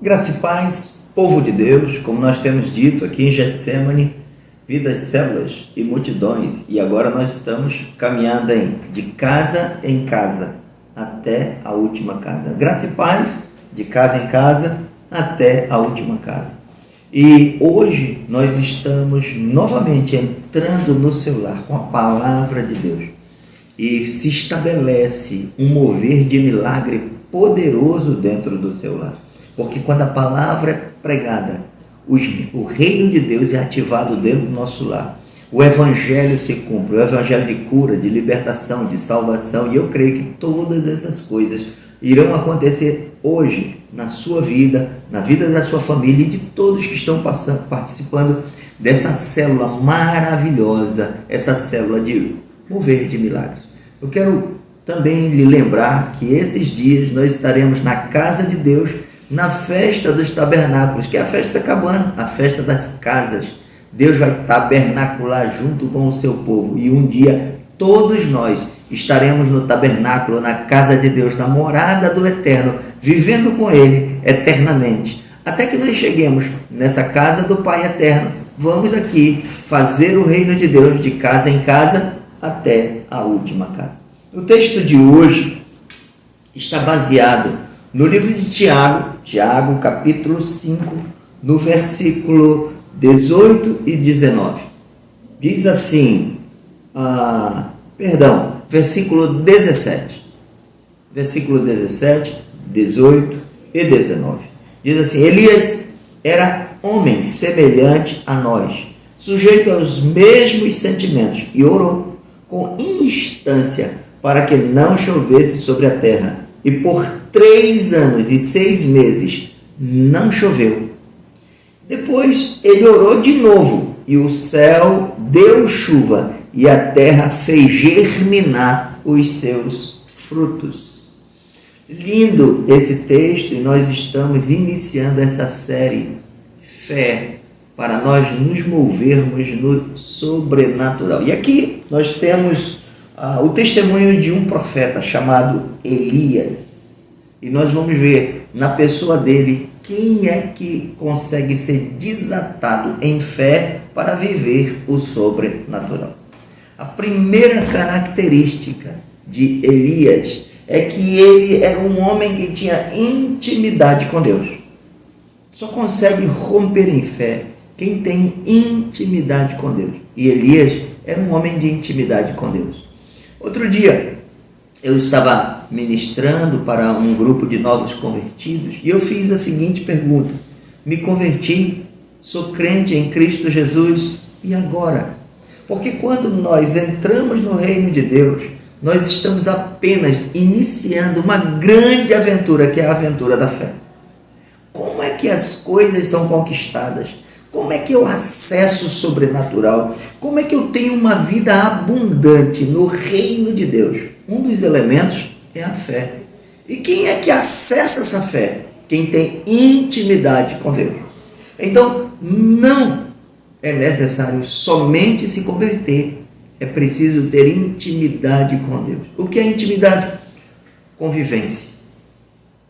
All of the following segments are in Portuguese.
Graça e paz, povo de Deus, como nós temos dito aqui em Getsemane, vidas, células e multidões, e agora nós estamos caminhando de casa em casa, até a última casa. Graça e paz, de casa em casa, até a última casa. E hoje nós estamos novamente entrando no seu lar com a palavra de Deus, e se estabelece um mover de milagre poderoso dentro do seu lar. Porque quando a palavra é pregada, o reino de Deus é ativado dentro do nosso lar. O evangelho se cumpre, o evangelho de cura, de libertação, de salvação. E eu creio que todas essas coisas irão acontecer hoje na sua vida, na vida da sua família e de todos que estão participando dessa célula maravilhosa, essa célula de mover de milagres. Eu quero também lhe lembrar que esses dias nós estaremos na casa de Deus, na festa dos tabernáculos, que é a festa cabana, a festa das casas. Deus vai tabernacular junto com o seu povo, e um dia todos nós estaremos no tabernáculo, na casa de Deus, na morada do Eterno, vivendo com Ele eternamente. Até que nós cheguemos nessa casa do Pai Eterno, vamos aqui fazer o reino de Deus de casa em casa até a última casa. O texto de hoje está baseado no livro de Tiago, capítulo 5, no versículo 18 e 19. Diz assim, versículo 17. Versículo 17, 18 e 19. Diz assim: Elias era homem semelhante a nós, sujeito aos mesmos sentimentos, e orou com instância para que não chovesse sobre a terra. E por 3 anos e 6 meses não choveu. Depois ele orou de novo, e o céu deu chuva, e a terra fez germinar os seus frutos. Lindo esse texto, e nós estamos iniciando essa série Fé, para nós nos movermos no sobrenatural. E aqui nós temos o testemunho de um profeta chamado Elias, e nós vamos ver na pessoa dele quem é que consegue ser desatado em fé para viver o sobrenatural. A primeira característica de Elias é que ele era um homem que tinha intimidade com Deus. Só consegue romper em fé quem tem intimidade com Deus, e Elias era um homem de intimidade com Deus. Outro dia, eu estava ministrando para um grupo de novos convertidos, e eu fiz a seguinte pergunta: me converti, sou crente em Cristo Jesus, e agora? Porque quando nós entramos no reino de Deus, nós estamos apenas iniciando uma grande aventura, que é a aventura da fé. Como é que as coisas são conquistadas? Como é que eu acesso o sobrenatural? Como é que eu tenho uma vida abundante no reino de Deus? Um dos elementos é a fé. E quem é que acessa essa fé? Quem tem intimidade com Deus. Então, não é necessário somente se converter. É preciso ter intimidade com Deus. O que é intimidade? Convivência.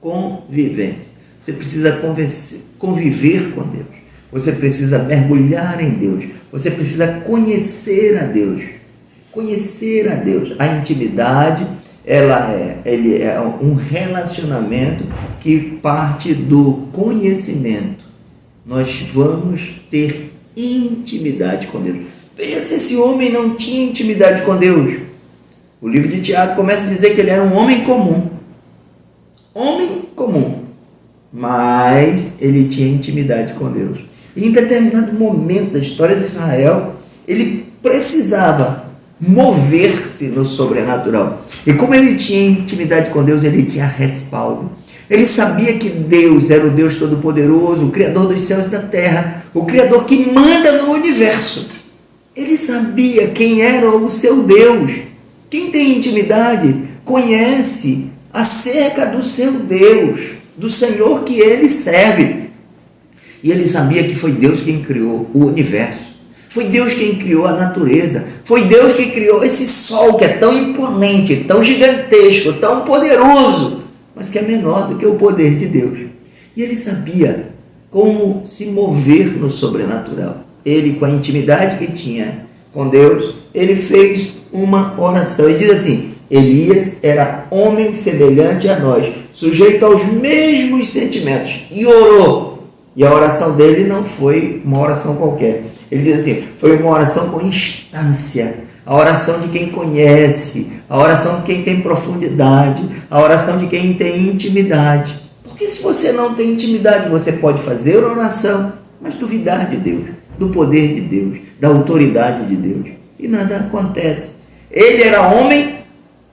Convivência. Você precisa conviver com Deus. Você precisa mergulhar em Deus. Você precisa conhecer a Deus. Conhecer a Deus. A intimidade, ele é um relacionamento que parte do conhecimento. Nós vamos ter intimidade com Deus. Veja se esse homem não tinha intimidade com Deus. O livro de Tiago começa a dizer que ele era um homem comum. Homem comum. Mas ele tinha intimidade com Deus. E em determinado momento da história de Israel, ele precisava mover-se no sobrenatural. E como ele tinha intimidade com Deus, ele tinha respaldo. Ele sabia que Deus era o Deus Todo-Poderoso, o Criador dos céus e da terra, o Criador que manda no universo. Ele sabia quem era o seu Deus. Quem tem intimidade conhece acerca do seu Deus, do Senhor que ele serve. E ele sabia que foi Deus quem criou o universo. Foi Deus quem criou a natureza. Foi Deus que criou esse sol que é tão imponente, tão gigantesco, tão poderoso, mas que é menor do que o poder de Deus. E ele sabia como se mover no sobrenatural. Ele, com a intimidade que tinha com Deus, ele fez uma oração. E diz assim: Elias era homem semelhante a nós, sujeito aos mesmos sentimentos, e orou. E a oração dele não foi uma oração qualquer. Ele diz assim: foi uma oração com instância, a oração de quem conhece, a oração de quem tem profundidade, a oração de quem tem intimidade. Porque se você não tem intimidade, você pode fazer oração, mas duvidar de Deus, do poder de Deus, da autoridade de Deus, e nada acontece. Ele era homem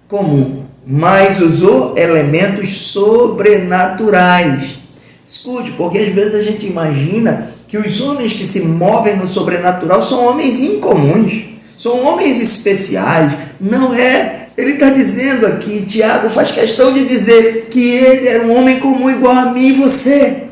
comum, mas usou elementos sobrenaturais. Escute, porque às vezes a gente imagina que os homens que se movem no sobrenatural são homens incomuns, são homens especiais. Não é. Ele está dizendo aqui, Tiago faz questão de dizer que ele era um homem comum igual a mim e você.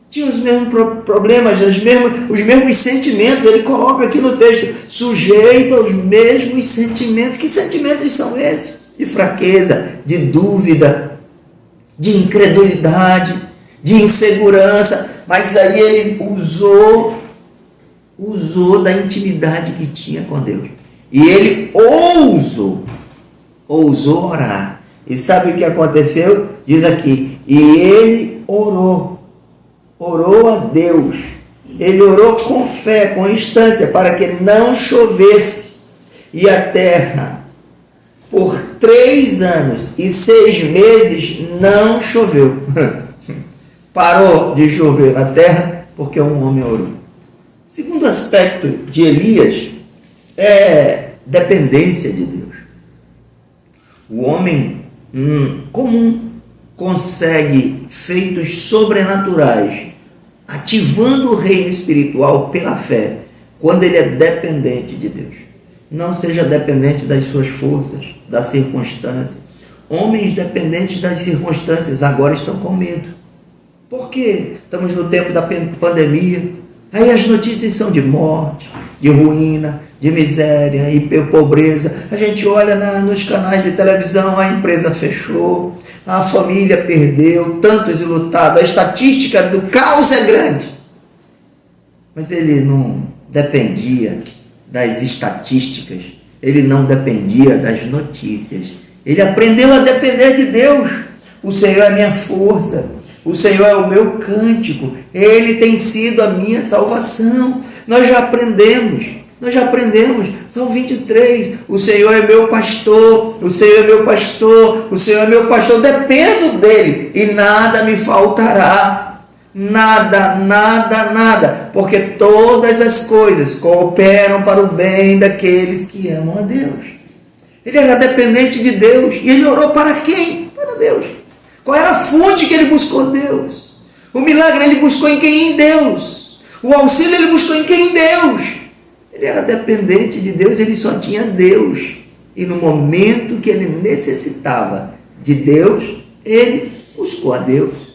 Tinha os mesmos problemas, os mesmos sentimentos. Ele coloca aqui no texto: sujeito aos mesmos sentimentos. Que sentimentos são esses? De fraqueza, de dúvida, de incredulidade, de insegurança. Mas aí ele usou da intimidade que tinha com Deus. E ele ousou orar. E sabe o que aconteceu? Diz aqui: e ele orou a Deus. Ele orou com fé, com instância, para que não chovesse. E a terra, por 3 anos e 6 meses, não choveu. Parou de chover na terra porque um homem orou. Segundo aspecto de Elias é dependência de Deus. O homem comum consegue feitos sobrenaturais, ativando o reino espiritual pela fé, quando ele é dependente de Deus. Não seja dependente das suas forças, das circunstâncias. Homens dependentes das circunstâncias agora estão com medo. Por quê? Estamos no tempo da pandemia. Aí as notícias são de morte, de ruína, de miséria e pobreza. A gente olha nos canais de televisão: a empresa fechou, a família perdeu, tantos enlutados, a estatística do caos é grande. Mas ele não dependia das estatísticas, ele não dependia das notícias. Ele aprendeu a depender de Deus. O Senhor é a minha força, o Senhor é o meu cântico, Ele tem sido a minha salvação. Nós já aprendemos, Salmo 23, o Senhor é meu pastor, o Senhor é meu pastor, o Senhor é meu pastor, dependo dEle e nada me faltará, nada, porque todas as coisas cooperam para o bem daqueles que amam a Deus. Ele era dependente de Deus, e ele orou para quem? Para Deus. Qual era a fonte que ele buscou? Deus. O milagre ele buscou em quem? Em Deus. O auxílio ele buscou em quem? Em Deus. Ele era dependente de Deus, ele só tinha Deus. E no momento que ele necessitava de Deus, ele buscou a Deus.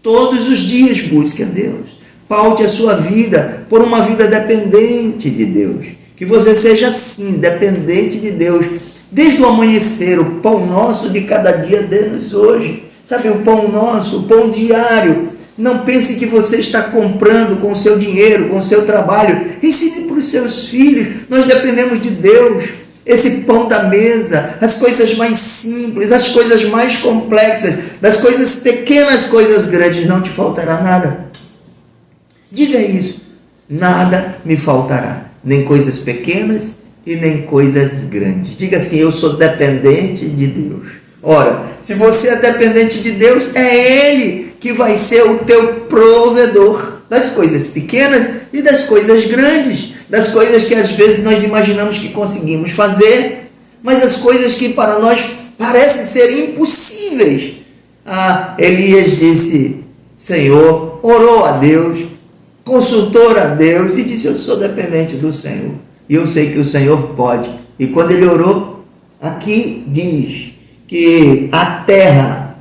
Todos os dias busque a Deus. Paute a sua vida por uma vida dependente de Deus. Que você seja assim, dependente de Deus. Desde o amanhecer, o pão nosso de cada dia dê-nos hoje. Sabe, o pão nosso, o pão diário. Não pense que você está comprando com o seu dinheiro, com o seu trabalho. Ensine para os seus filhos. Nós dependemos de Deus. Esse pão da mesa, as coisas mais simples, as coisas mais complexas, das coisas pequenas, coisas grandes, não te faltará nada. Diga isso. Nada me faltará. Nem coisas pequenas e nem coisas grandes. Diga assim: eu sou dependente de Deus. Ora, se você é dependente de Deus, é Ele que vai ser o teu provedor das coisas pequenas e das coisas grandes, das coisas que às vezes nós imaginamos que conseguimos fazer, mas as coisas que para nós parecem ser impossíveis. Elias disse: Senhor, orou a Deus, consultou a Deus e disse: eu sou dependente do Senhor e eu sei que o Senhor pode. E quando ele orou, aqui diz que a terra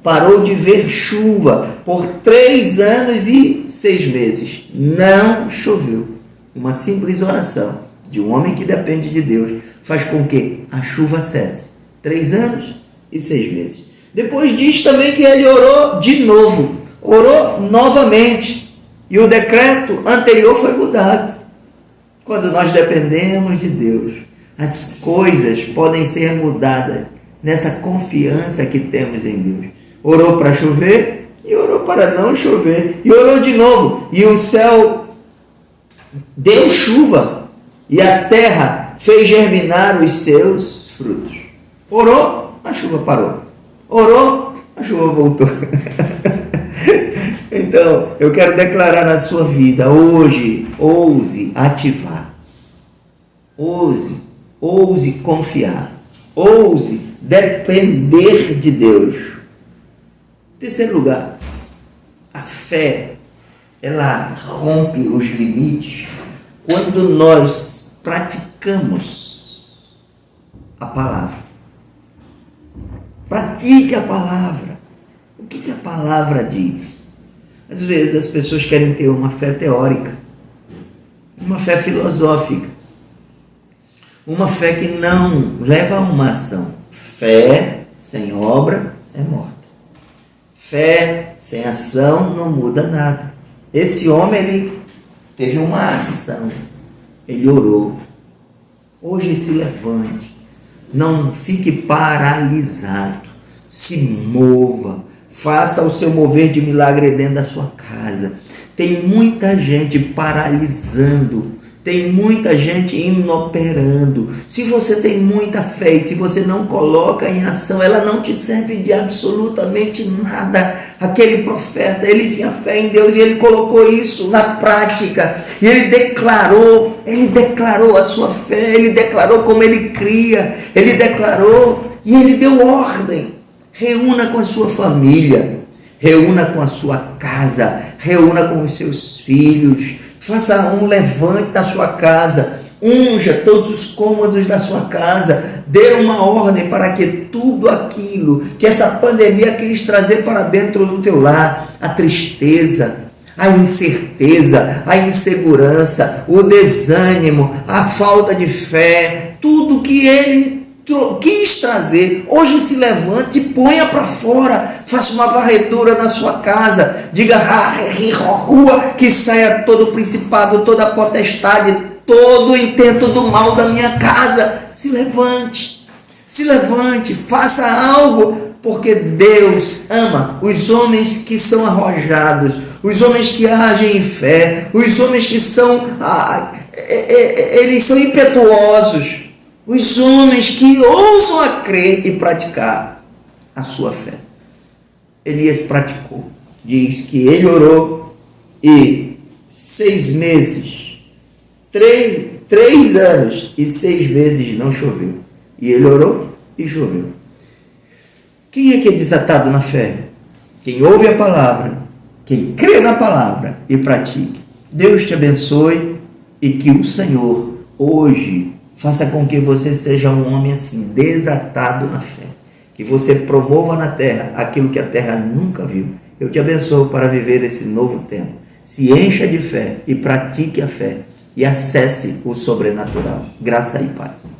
parou de ver chuva por 3 anos e 6 meses. Não choveu. Uma simples oração de um homem que depende de Deus faz com que a chuva cesse. 3 anos e 6 meses. Depois diz também que ele orou de novo, orou novamente, e o decreto anterior foi mudado. Quando nós dependemos de Deus, as coisas podem ser mudadas nessa confiança que temos em Deus. Orou para chover e orou para não chover, e orou de novo, e o céu deu chuva, e a terra fez germinar os seus frutos. Orou, a chuva parou. Orou, a chuva voltou. Então, eu quero declarar na sua vida, hoje, ouse ativar. Ouse confiar. Ouse depender de Deus. Terceiro lugar, a fé, ela rompe os limites quando nós praticamos a palavra. Pratique a palavra. O que a palavra diz? Às vezes as pessoas querem ter uma fé teórica, uma fé filosófica, uma fé que não leva a uma ação. Fé sem obra é morta. Fé sem ação não muda nada. Esse homem, ele teve uma ação, ele orou. Hoje se levante, não fique paralisado, se mova, faça o seu mover de milagre dentro da sua casa. Tem muita gente paralisando, tem muita gente inoperando. Se você tem muita fé e se você não coloca em ação, ela não te serve de absolutamente nada. Aquele profeta, ele tinha fé em Deus e ele colocou isso na prática. E ele declarou a sua fé, ele declarou como ele cria, ele declarou e ele deu ordem. Reúna com a sua família, reúna com a sua casa, reúna com os seus filhos, faça um levante da sua casa, unja todos os cômodos da sua casa, dê uma ordem para que tudo aquilo que essa pandemia quis trazer para dentro do teu lar, a tristeza, a incerteza, a insegurança, o desânimo, a falta de fé, tudo que ele quis trazer, hoje se levante e ponha para fora, faça uma varredura na sua casa, diga, rua, que saia todo o principado, toda a potestade, todo o intento do mal da minha casa. Se levante, faça algo, porque Deus ama os homens que são arrojados, os homens que agem em fé, os homens que são, eles são impetuosos, os homens que ousam a crer e praticar a sua fé. Elias praticou, diz que ele orou e 6 meses, 3 anos e 6 meses não choveu. E ele orou e choveu. Quem é que é desatado na fé? Quem ouve a palavra, quem crê na palavra e pratique. Deus te abençoe e que o Senhor hoje faça com que você seja um homem assim, desatado na fé. Que você promova na terra aquilo que a terra nunca viu. Eu te abençoo para viver esse novo tempo. Se encha de fé e pratique a fé. E acesse o sobrenatural. Graça e paz.